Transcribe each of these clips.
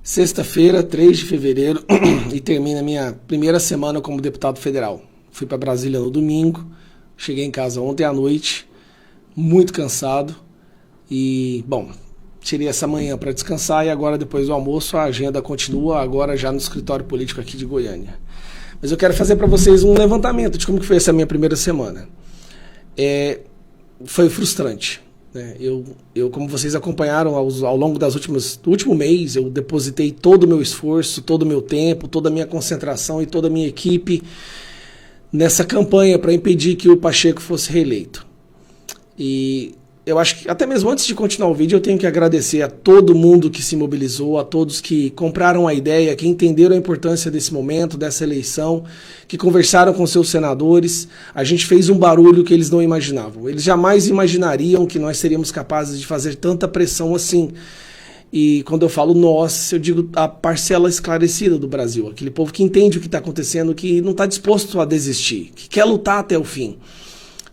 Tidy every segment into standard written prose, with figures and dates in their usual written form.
Sexta-feira, 3 de fevereiro, e termina a minha primeira semana como deputado federal. Fui para Brasília no domingo, cheguei em casa ontem à noite, muito cansado, e, bom, tirei essa manhã para descansar e agora, depois do almoço, a agenda continua, agora já no escritório político aqui de Goiânia. Mas eu quero fazer para vocês um levantamento de como que foi essa minha primeira semana. Foi frustrante. Eu, como vocês acompanharam ao longo do último mês, eu depositei todo o meu esforço, todo o meu tempo, toda a minha concentração e toda a minha equipe nessa campanha para impedir que o Pacheco fosse reeleito. E eu acho que, até mesmo antes de continuar o vídeo, eu tenho que agradecer a todo mundo que se mobilizou, a todos que compraram a ideia, que entenderam a importância desse momento, dessa eleição, que conversaram com seus senadores. A gente fez um barulho que eles não imaginavam. Eles jamais imaginariam que nós seríamos capazes de fazer tanta pressão assim. E quando eu falo nós, eu digo a parcela esclarecida do Brasil, aquele povo que entende o que está acontecendo, que não está disposto a desistir, que quer lutar até o fim.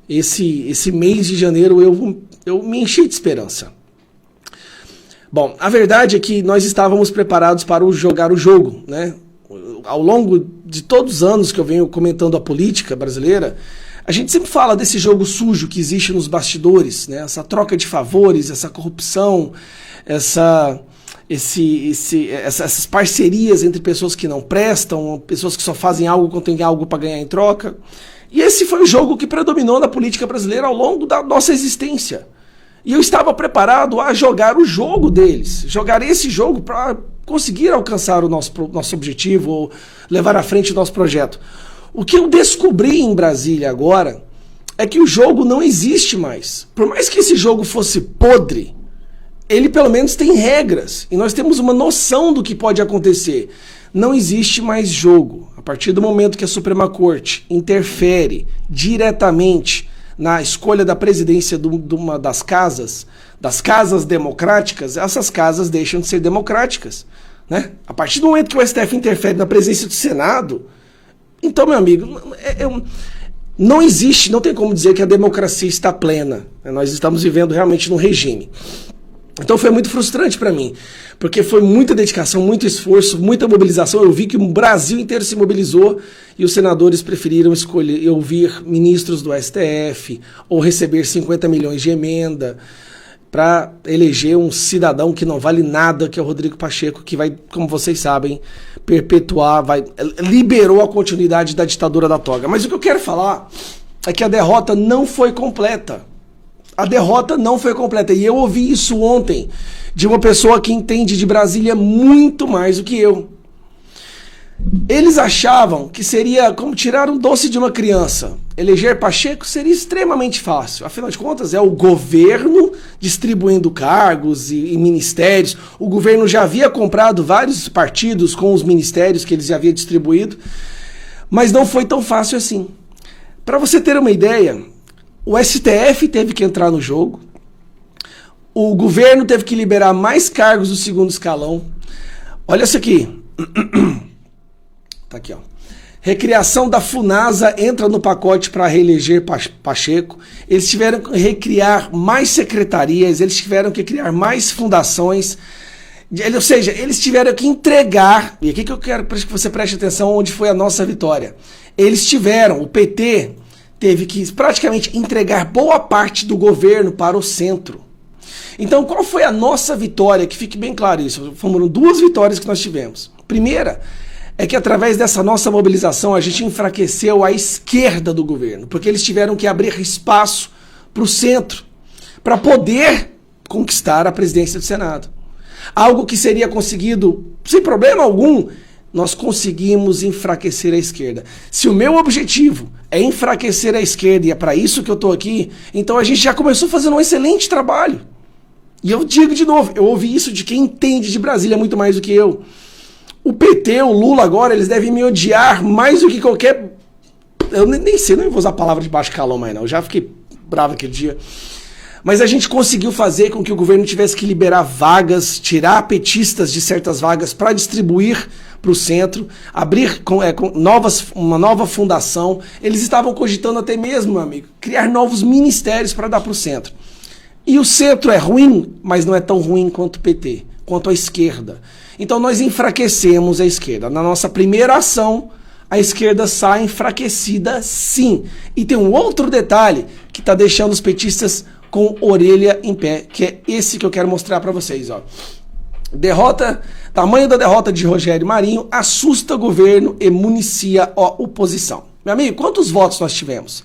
Esse mês de janeiro eu me enchi de esperança. Bom, a verdade é que nós estávamos preparados para jogar o jogo, né? Ao longo de todos os anos que eu venho comentando a política brasileira, a gente sempre fala desse jogo sujo que existe nos bastidores, né? Essa troca de favores, essa corrupção, essas parcerias entre pessoas que não prestam, pessoas que só fazem algo quando tem algo para ganhar em troca. E esse foi o jogo que predominou na política brasileira ao longo da nossa existência. E eu estava preparado a jogar o jogo deles, jogar esse jogo para conseguir alcançar o nosso objetivo ou levar à frente o nosso projeto. O que eu descobri em Brasília agora é que o jogo não existe mais. Por mais que esse jogo fosse podre, ele pelo menos tem regras e nós temos uma noção do que pode acontecer. Não existe mais jogo. A partir do momento que a Suprema Corte interfere diretamente na escolha da presidência de uma das casas democráticas, essas casas deixam de ser democráticas, né? A partir do momento que o STF interfere na presidência do Senado, então, meu amigo, não existe, não tem como dizer que a democracia está plena. Nós estamos vivendo realmente num regime. Então foi muito frustrante para mim, porque foi muita dedicação, muito esforço, muita mobilização. Eu vi que o Brasil inteiro se mobilizou e os senadores preferiram escolher ouvir ministros do STF ou receber 50 milhões de emenda para eleger um cidadão que não vale nada, que é o Rodrigo Pacheco, que vai, como vocês sabem, perpetuar, liberou a continuidade da ditadura da toga. Mas o que eu quero falar é que a derrota não foi completa. A derrota não foi completa. E eu ouvi isso ontem de uma pessoa que entende de Brasília muito mais do que eu. Eles achavam que seria como tirar um doce de uma criança. Eleger Pacheco seria extremamente fácil. Afinal de contas, é o governo distribuindo cargos e ministérios. O governo já havia comprado vários partidos com os ministérios que eles já haviam distribuído. Mas não foi tão fácil assim. Para você ter uma ideia, o STF teve que entrar no jogo, o governo teve que liberar mais cargos do segundo escalão. Olha isso aqui. Tá aqui, ó. Recriação da Funasa entra no pacote para reeleger Pacheco. Eles tiveram que recriar mais secretarias, eles tiveram que criar mais fundações. Ou seja, eles tiveram que entregar, e aqui que eu quero que você preste atenção onde foi a nossa vitória. o PT teve que praticamente entregar boa parte do governo para o centro. Então, qual foi a nossa vitória? Que fique bem claro isso. Foram duas vitórias que nós tivemos. Primeira é que através dessa nossa mobilização a gente enfraqueceu a esquerda do governo, porque eles tiveram que abrir espaço para o centro, para poder conquistar a presidência do Senado. Algo que seria conseguido sem problema algum. Nós conseguimos enfraquecer a esquerda. Se o meu objetivo é enfraquecer a esquerda e é para isso que eu estou aqui, então a gente já começou fazendo um excelente trabalho. E eu digo de novo, eu ouvi isso de quem entende de Brasília muito mais do que eu. O PT, o Lula agora, eles devem me odiar mais do que qualquer... Eu nem sei, não vou usar a palavra de baixo calão mais não, eu já fiquei bravo aquele dia. Mas a gente conseguiu fazer com que o governo tivesse que liberar vagas, tirar petistas de certas vagas para distribuir para o centro, abrir uma nova fundação. Eles estavam cogitando até mesmo, meu amigo, criar novos ministérios para dar para o centro. E o centro é ruim, mas não é tão ruim quanto o PT. quanto à esquerda. Então nós enfraquecemos a esquerda. Na nossa primeira ação, a esquerda sai enfraquecida sim. E tem um outro detalhe que está deixando os petistas com orelha em pé, que é esse que eu quero mostrar para vocês. Ó. Tamanho da derrota de Rogério Marinho assusta governo e municia a oposição. Meu amigo, quantos votos nós tivemos?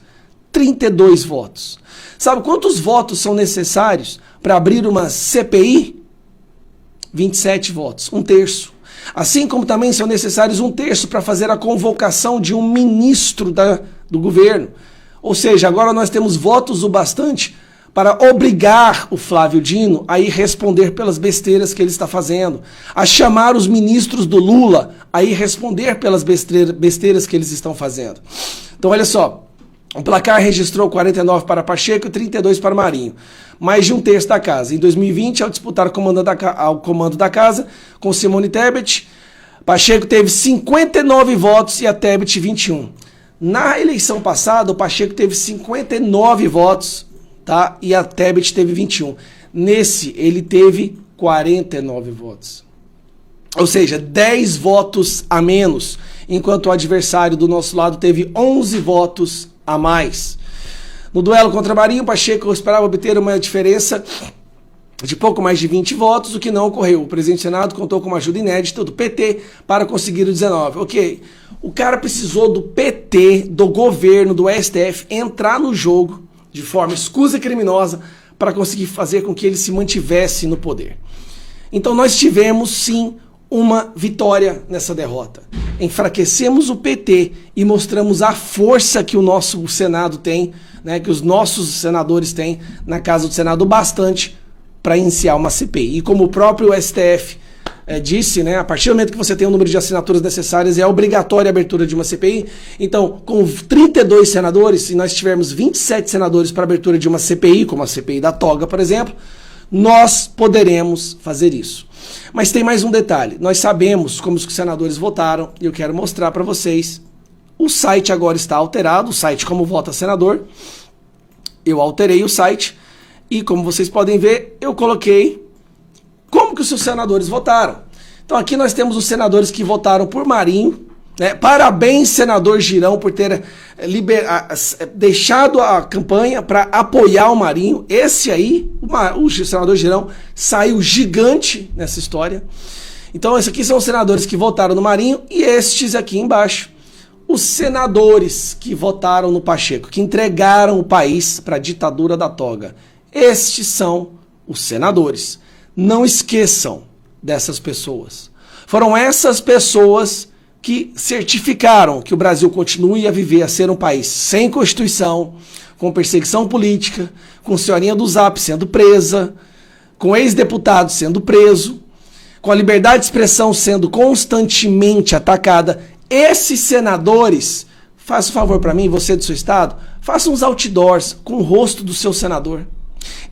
32 votos. Sabe quantos votos são necessários para abrir uma CPI? 27 votos, 1/3. Assim como também são necessários 1/3 para fazer a convocação de um ministro do governo. Ou seja, agora nós temos votos o bastante para obrigar o Flávio Dino a ir responder pelas besteiras que ele está fazendo, a chamar os ministros do Lula a ir responder pelas besteiras que eles estão fazendo. Então olha só, o placar registrou 49 para Pacheco e 32 para Marinho, mais de 1/3 da casa. Em 2020, ao disputar o comando da casa com Simone Tebet, Pacheco teve 59 votos e a Tebet 21. Na eleição passada, o Pacheco teve 59 votos, tá? E a Tebet teve 21. Nesse, ele teve 49 votos. Ou seja, 10 votos a menos, enquanto o adversário do nosso lado teve 11 votos a mais. No duelo contra Marinho, Pacheco esperava obter uma diferença de pouco mais de 20 votos, o que não ocorreu. O presidente do Senado contou com uma ajuda inédita do PT para conseguir o 19. Ok, o cara precisou do PT, do governo, do STF, entrar no jogo de forma escusa e criminosa para conseguir fazer com que ele se mantivesse no poder. Então nós tivemos sim uma vitória nessa derrota. Enfraquecemos o PT e mostramos a força que o nosso Senado tem, né, que os nossos senadores têm na Casa do Senado bastante para iniciar uma CPI. E como o próprio STF disse, né, a partir do momento que você tem o número de assinaturas necessárias, é obrigatória a abertura de uma CPI. Então, com 32 senadores, se nós tivermos 27 senadores para a abertura de uma CPI, como a CPI da toga, por exemplo, nós poderemos fazer isso. Mas tem mais um detalhe. Nós sabemos como os senadores votaram e eu quero mostrar para vocês. O site agora está alterado, o site Como Vota Senador. Eu alterei o site e, como vocês podem ver, eu coloquei como que os seus senadores votaram. Então aqui nós temos os senadores que votaram por Marinho, né? Parabéns, senador Girão, por ter deixado a campanha para apoiar o Marinho. Esse aí, o senador Girão, saiu gigante nessa história. Então esses aqui são os senadores que votaram no Marinho e estes aqui embaixo, os senadores que votaram no Pacheco, que entregaram o país para a ditadura da toga. Estes são os senadores. Não esqueçam dessas pessoas. Foram essas pessoas que certificaram que o Brasil continue a viver, a ser um país sem Constituição, com perseguição política, com senhorinha do Zap sendo presa, com ex-deputado sendo preso, com a liberdade de expressão sendo constantemente atacada. Esses senadores, faça um favor para mim, você do seu estado, faça uns outdoors com o rosto do seu senador.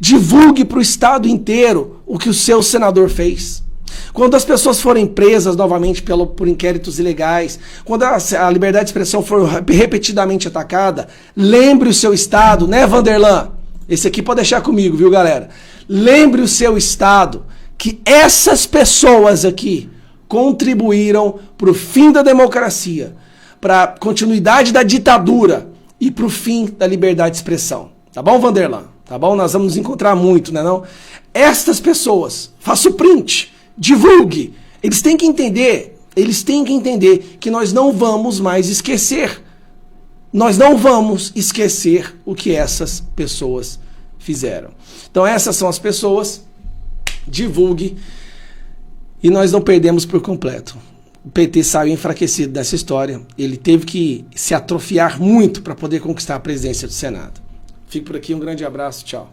Divulgue para o estado inteiro o que o seu senador fez. Quando as pessoas forem presas novamente por inquéritos ilegais, quando a liberdade de expressão for repetidamente atacada, lembre o seu estado, né, Vanderlan? Esse aqui pode deixar comigo, viu, galera? Lembre o seu estado que essas pessoas aqui contribuíram para o fim da democracia, para a continuidade da ditadura e para o fim da liberdade de expressão. Tá bom, Vanderlan? Tá bom? Nós vamos nos encontrar muito, né não? Estas pessoas, faça o print, divulgue. Eles têm que entender que nós não vamos mais esquecer. Nós não vamos esquecer o que essas pessoas fizeram. Então essas são as pessoas, divulgue, e nós não perdemos por completo. O PT saiu enfraquecido dessa história, ele teve que se atrofiar muito para poder conquistar a presidência do Senado. Fico por aqui, um grande abraço, tchau.